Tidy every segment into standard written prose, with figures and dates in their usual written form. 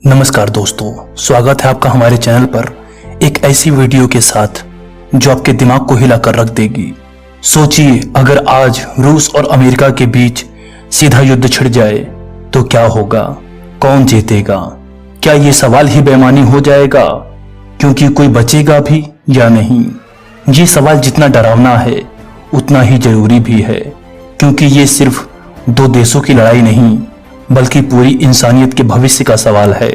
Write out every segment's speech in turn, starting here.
नमस्कार दोस्तों, स्वागत है आपका हमारे चैनल पर एक ऐसी वीडियो के साथ जो आपके दिमाग को हिला कर रख देगी। सोचिए, अगर आज रूस और अमेरिका के बीच सीधा युद्ध छिड़ जाए तो क्या होगा, कौन जीतेगा? क्या ये सवाल ही बेईमानी हो जाएगा क्योंकि कोई बचेगा भी या नहीं? ये सवाल जितना डरावना है उतना ही जरूरी भी है, क्योंकि ये सिर्फ दो देशों की लड़ाई नहीं बल्कि पूरी इंसानियत के भविष्य का सवाल है।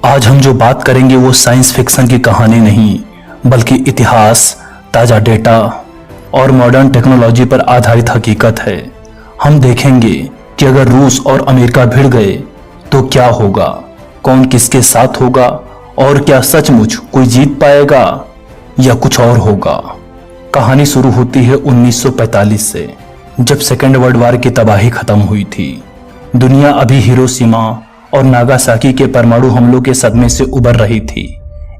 आज हम जो बात करेंगे वो साइंस फिक्शन की कहानी नहीं बल्कि इतिहास, ताज़ा डेटा और मॉडर्न टेक्नोलॉजी पर आधारित हकीकत है। हम देखेंगे कि अगर रूस और अमेरिका भिड़ गए तो क्या होगा, कौन किसके साथ होगा और क्या सचमुच कोई जीत पाएगा या कुछ और होगा। कहानी शुरू होती है 1945 से, जब सेकेंड वर्ल्ड वॉर की तबाही खत्म हुई थी। दुनिया अभी हिरोशिमा और नागासाकी के परमाणु हमलों के सदमे से उबर रही थी।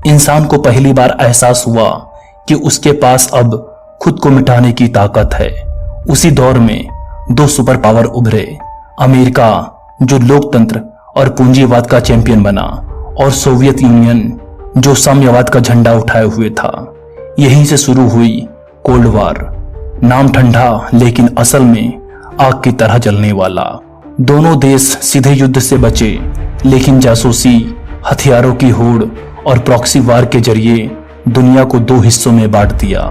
इंसान को पहली बार एहसास हुआ कि उसके पास अब खुद को मिटाने की ताकत है। उसी दौर में दो सुपर पावर उभरे, अमेरिका जो लोकतंत्र और पूंजीवाद का चैंपियन बना और सोवियत यूनियन जो साम्यवाद का झंडा उठाए हुए था। यहीं से शुरू हुई कोल्ड वॉर, नाम ठंडा लेकिन असल में आग की तरह जलने वाला। दोनों देश सीधे युद्ध से बचे, लेकिन जासूसी, हथियारों की होड़ और प्रॉक्सी वार के जरिए दुनिया को दो हिस्सों में बांट दिया।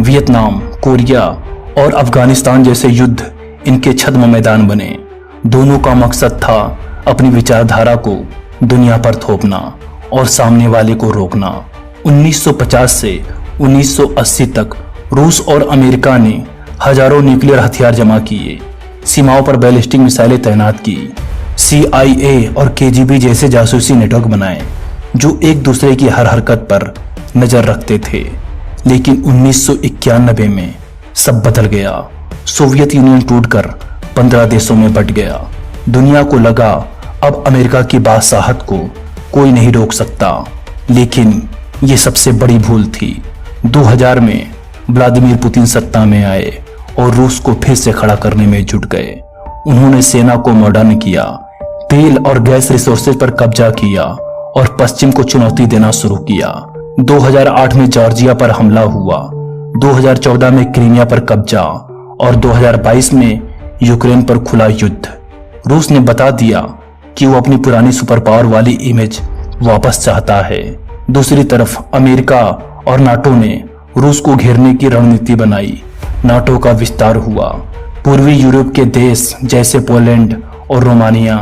वियतनाम, कोरिया और अफगानिस्तान जैसे युद्ध इनके छद्म मैदान बने। दोनों का मकसद था अपनी विचारधारा को दुनिया पर थोपना और सामने वाले को रोकना। 1950 से 1980 तक रूस और अमेरिका ने हजारों न्यूक्लियर हथियार जमा किए, सीमाओं पर बैलिस्टिक मिसाइलें तैनात की, CIA और KGB जैसे जासूसी नेटवर्क बनाए जो एक दूसरे की हर हरकत पर नजर रखते थे। लेकिन 1991 में सब बदल गया। सोवियत यूनियन टूटकर 15 देशों में बंट गया। दुनिया को लगा अब अमेरिका की बादशाहत को कोई नहीं रोक सकता, लेकिन ये सबसे बड़ी भूल थी। 2000 में व्लादिमीर पुतिन सत्ता में आए और रूस को फिर से खड़ा करने में जुट गए। उन्होंने सेना को मॉडर्न किया, तेल और गैस रिसोर्सेज पर कब्जा किया और पश्चिम को चुनौती देना शुरू किया। 2008 में जॉर्जिया पर हमला हुआ, 2014 में क्रीमिया पर कब्जा और 2022 में यूक्रेन पर खुला युद्ध। रूस ने बता दिया कि वो अपनी पुरानी सुपर पावर वाली इमेज वापस चाहता है। दूसरी तरफ अमेरिका और नाटो ने रूस को घेरने की रणनीति बनाई। नाटो का विस्तार हुआ, पूर्वी यूरोप के देश जैसे पोलैंड और रोमानिया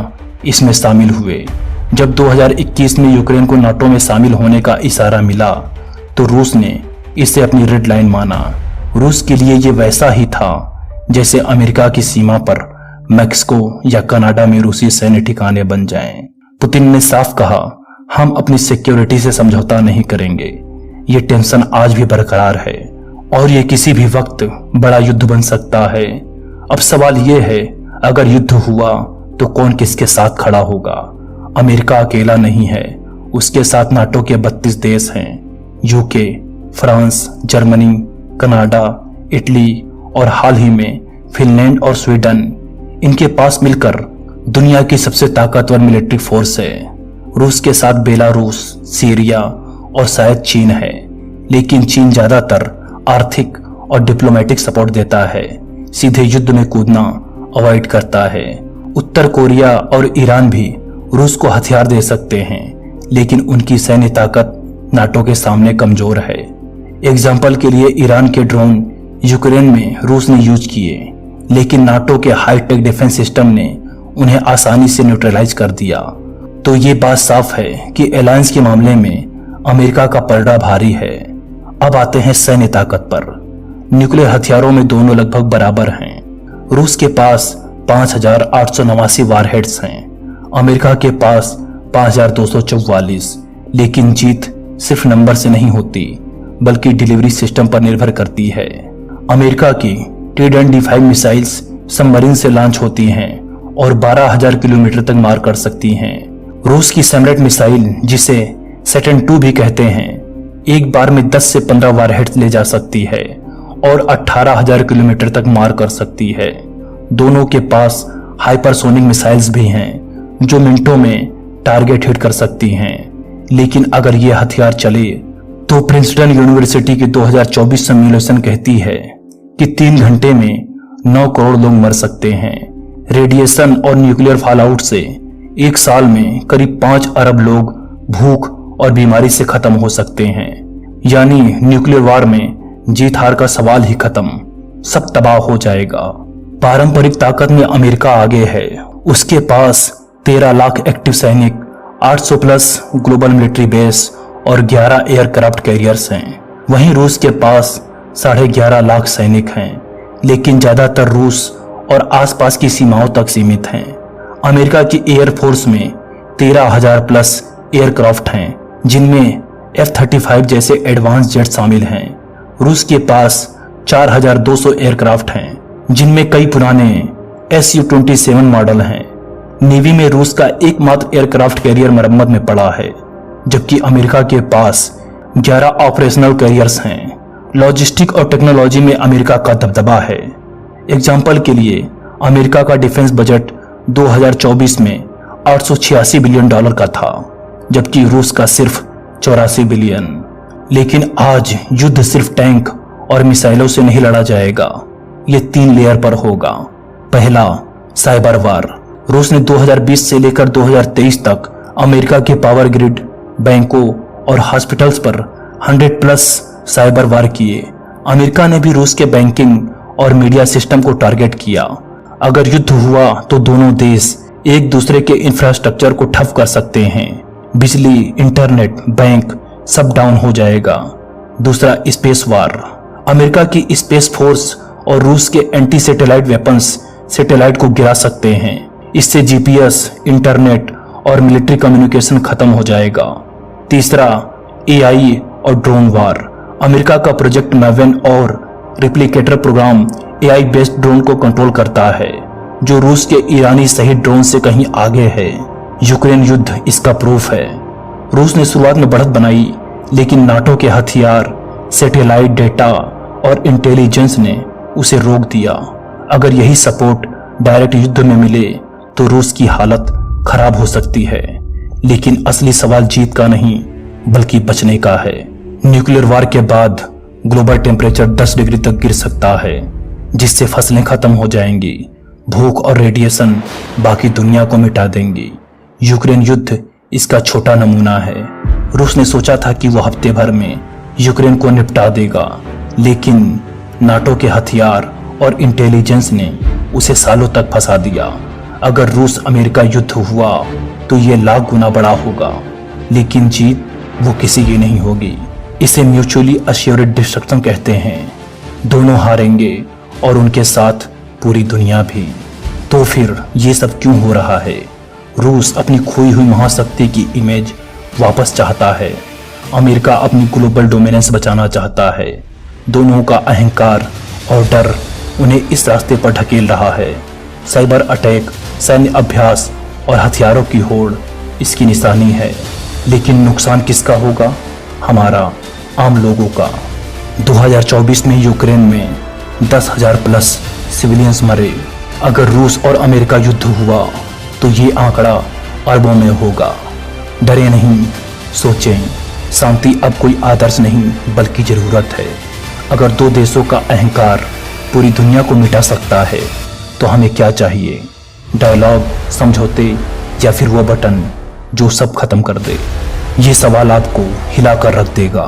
इसमें शामिल हुए। जब 2021 में यूक्रेन को नाटो में शामिल होने का इशारा मिला तो रूस ने इसे अपनी रेड लाइन माना। रूस के लिए ये वैसा ही था जैसे अमेरिका की सीमा पर मैक्सिको या कनाडा में रूसी सैन्य ठिकाने बन जाएं। पुतिन ने साफ कहा, हम अपनी सिक्योरिटी से समझौता नहीं करेंगे। ये टेंशन आज भी बरकरार है और ये किसी भी वक्त बड़ा युद्ध बन सकता है। अब सवाल ये है, अगर युद्ध हुआ तो कौन किसके साथ खड़ा होगा? अमेरिका अकेला नहीं है, उसके साथ नाटो के 32 देश हैं। UK, France, Germany, Canada, Italy और हाल ही में फिनलैंड और स्वीडन, इनके पास मिलकर दुनिया की सबसे ताकतवर मिलिट्री फोर्स है। रूस के साथ बेलारूस, सीरिया और शायद चीन है, लेकिन चीन ज्यादातर आर्थिक और डिप्लोमेटिक सपोर्ट देता है, सीधे युद्ध में कूदना अवॉइड करता है। उत्तर कोरिया और ईरान भी रूस को हथियार दे सकते हैं, लेकिन उनकी सैन्य ताकत नाटो के सामने कमजोर है। एग्जाम्पल के लिए ईरान के ड्रोन यूक्रेन में रूस ने यूज किए, लेकिन नाटो के हाईटेक डिफेंस सिस्टम ने उन्हें आसानी से न्यूट्रलाइज कर दिया। तो ये बात साफ है कि अलायंस के मामले में अमेरिका का पलड़ा भारी है। अब आते हैं सैन्य ताकत पर। न्यूक्लियर हथियारों में दोनों लगभग बराबर हैं। रूस के पास 5,889 वारहेड्स हैं, अमेरिका के पास 5,244। लेकिन जीत सिर्फ नंबर से नहीं होती बल्कि डिलीवरी सिस्टम पर निर्भर करती है। अमेरिका की ट्राइडेंट D5 मिसाइल्स सबमरीन से लॉन्च होती हैं और 12,000 किलोमीटर तक मार कर सकती हैं। रूस की सैमरेट मिसाइल, जिसे सैटर्न II भी कहते हैं, एक बार में 10 से 15 वारहेड्स ले जा सकती है और 18,000 किलोमीटर तक मार कर सकती है। दोनों के पास हाइपरसोनिक मिसाइल्स भी हैं जो मिनटों में टारगेट हिट कर सकती हैं। लेकिन अगर ये हथियार चले तो प्रिंसटन यूनिवर्सिटी की 2024 सिमुलेशन कहती है कि 3 घंटे में 9 करोड़ लोग मर सकते हैं। रेडिएशन और न्यूक्लियर फॉलआउट से 1 साल में करीब 5 अरब लोग भूख और बीमारी से खत्म हो सकते हैं। यानी न्यूक्लियर वार में जीत हार का सवाल ही खत्म, सब तबाह हो जाएगा। पारंपरिक ताकत में अमेरिका आगे है। उसके पास 13 लाख एक्टिव सैनिक, 800 प्लस ग्लोबल मिलिट्री बेस और 11 एयरक्राफ्ट कैरियर्स हैं। वहीं रूस के पास 11.5 लाख सैनिक हैं, लेकिन ज्यादातर रूस और आसपास की सीमाओं तक सीमित हैं। अमेरिका की एयरफोर्स में 13,000 प्लस एयरक्राफ्ट हैं, जिनमें F-35 जैसे एडवांस जेट शामिल हैं। रूस के पास 4,200 एयरक्राफ्ट हैं, जिनमें कई पुराने Su-27 मॉडल हैं। नेवी में रूस का एकमात्र एयरक्राफ्ट कैरियर मरम्मत में पड़ा है, जबकि अमेरिका के पास 11 ऑपरेशनल कैरियर्स हैं। लॉजिस्टिक और टेक्नोलॉजी में अमेरिका का दबदबा है। एग्जाम्पल के लिए अमेरिका का डिफेंस बजट 2024 में $886 बिलियन का था, जबकि रूस का सिर्फ 84 बिलियन। लेकिन आज युद्ध सिर्फ टैंक और मिसाइलों से नहीं लड़ा जाएगा, ये 3 लेयर पर होगा। पहला, साइबर वार। रूस ने 2020 से लेकर 2023 तक अमेरिका के पावर ग्रिड, बैंकों और हॉस्पिटल्स पर 100 प्लस साइबर वार किए। अमेरिका ने भी रूस के बैंकिंग और मीडिया सिस्टम को टारगेट किया। अगर युद्ध हुआ तो दोनों देश एक दूसरे के इंफ्रास्ट्रक्चर को ठप कर सकते हैं। बिजली, इंटरनेट, बैंक सब डाउन हो जाएगा। दूसरा, स्पेस वार। अमेरिका की स्पेस फोर्स और रूस के एंटी सैटेलाइट वेपन्स सैटेलाइट को गिरा सकते हैं। इससे जीपीएस, इंटरनेट और मिलिट्री कम्युनिकेशन खत्म हो जाएगा। तीसरा, एआई और ड्रोन वार। अमेरिका का प्रोजेक्ट मैवेन और रिप्लिकेटर प्रोग्राम एआई बेस्ड ड्रोन को कंट्रोल करता है, जो रूस के ईरानी सही ड्रोन से कहीं आगे है। यूक्रेन युद्ध इसका प्रूफ है। रूस ने शुरुआत में बढ़त बनाई, लेकिन नाटो के हथियार, सैटेलाइट डेटा और इंटेलिजेंस ने उसे रोक दिया। अगर यही सपोर्ट डायरेक्ट युद्ध में मिले तो रूस की हालत खराब हो सकती है। लेकिन असली सवाल जीत का नहीं, बल्कि बचने का है। न्यूक्लियर वार के बाद ग्लोबल टेम्परेचर 10 डिग्री तक गिर सकता है, जिससे फसलें खत्म हो जाएंगी। भूख और रेडिएशन बाकी दुनिया को मिटा देंगी। यूक्रेन युद्ध इसका छोटा नमूना है। रूस ने सोचा था कि वो हफ्ते भर में यूक्रेन को निपटा देगा, लेकिन नाटो के हथियार और इंटेलिजेंस ने उसे सालों तक फंसा दिया। अगर रूस अमेरिका युद्ध हुआ तो ये लाख गुना बड़ा होगा, लेकिन जीत वो किसी की नहीं होगी। इसे म्यूचुअली अश्योर्ड डिस्ट्रक्शन कहते हैं। दोनों हारेंगे और उनके साथ पूरी दुनिया भी। तो फिर ये सब क्यों हो रहा है? रूस अपनी खोई हुई महाशक्ति की इमेज वापस चाहता है। अमेरिका अपनी ग्लोबल डोमिनेंस बचाना चाहता है। दोनों का अहंकार और डर उन्हें इस रास्ते पर ढकेल रहा है। साइबर अटैक, सैन्य अभ्यास और हथियारों की होड़ इसकी निशानी है। लेकिन नुकसान किसका होगा? हमारा, आम लोगों का। 2024 में यूक्रेन में 10,000 प्लस सिविलियंस मरे। अगर रूस और अमेरिका युद्ध हुआ तो ये आंकड़ा अरबों में होगा। डरे नहीं, सोचें। शांति अब कोई आदर्श नहीं बल्कि जरूरत है। अगर 2 देशों का अहंकार पूरी दुनिया को मिटा सकता है तो हमें क्या चाहिए? डायलॉग, समझौते या फिर वो बटन जो सब खत्म कर दे? ये सवाल आपको हिला कर रख देगा।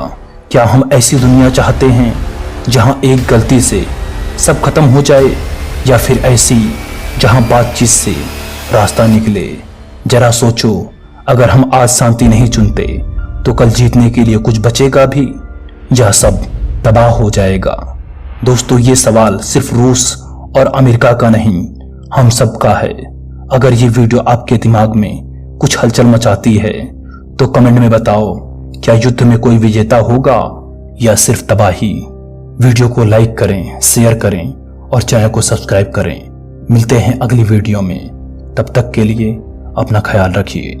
क्या हम ऐसी दुनिया चाहते हैं जहां एक गलती से सब खत्म हो जाए, या फिर ऐसी जहां बातचीत से रास्ता निकले? जरा सोचो, अगर हम आज शांति नहीं चुनते तो कल जीतने के लिए कुछ बचेगा भी, या सब तबाह हो जाएगा? दोस्तों, ये सवाल सिर्फ रूस और अमेरिका का नहीं, हम सब का है। अगर ये वीडियो आपके दिमाग में कुछ हलचल मचाती है तो कमेंट में बताओ, क्या युद्ध में कोई विजेता होगा या सिर्फ तबाही? वीडियो को लाइक करें, शेयर करें और चैनल को सब्सक्राइब करें। मिलते हैं अगली वीडियो में। तब तक के लिए अपना ख्याल रखिए।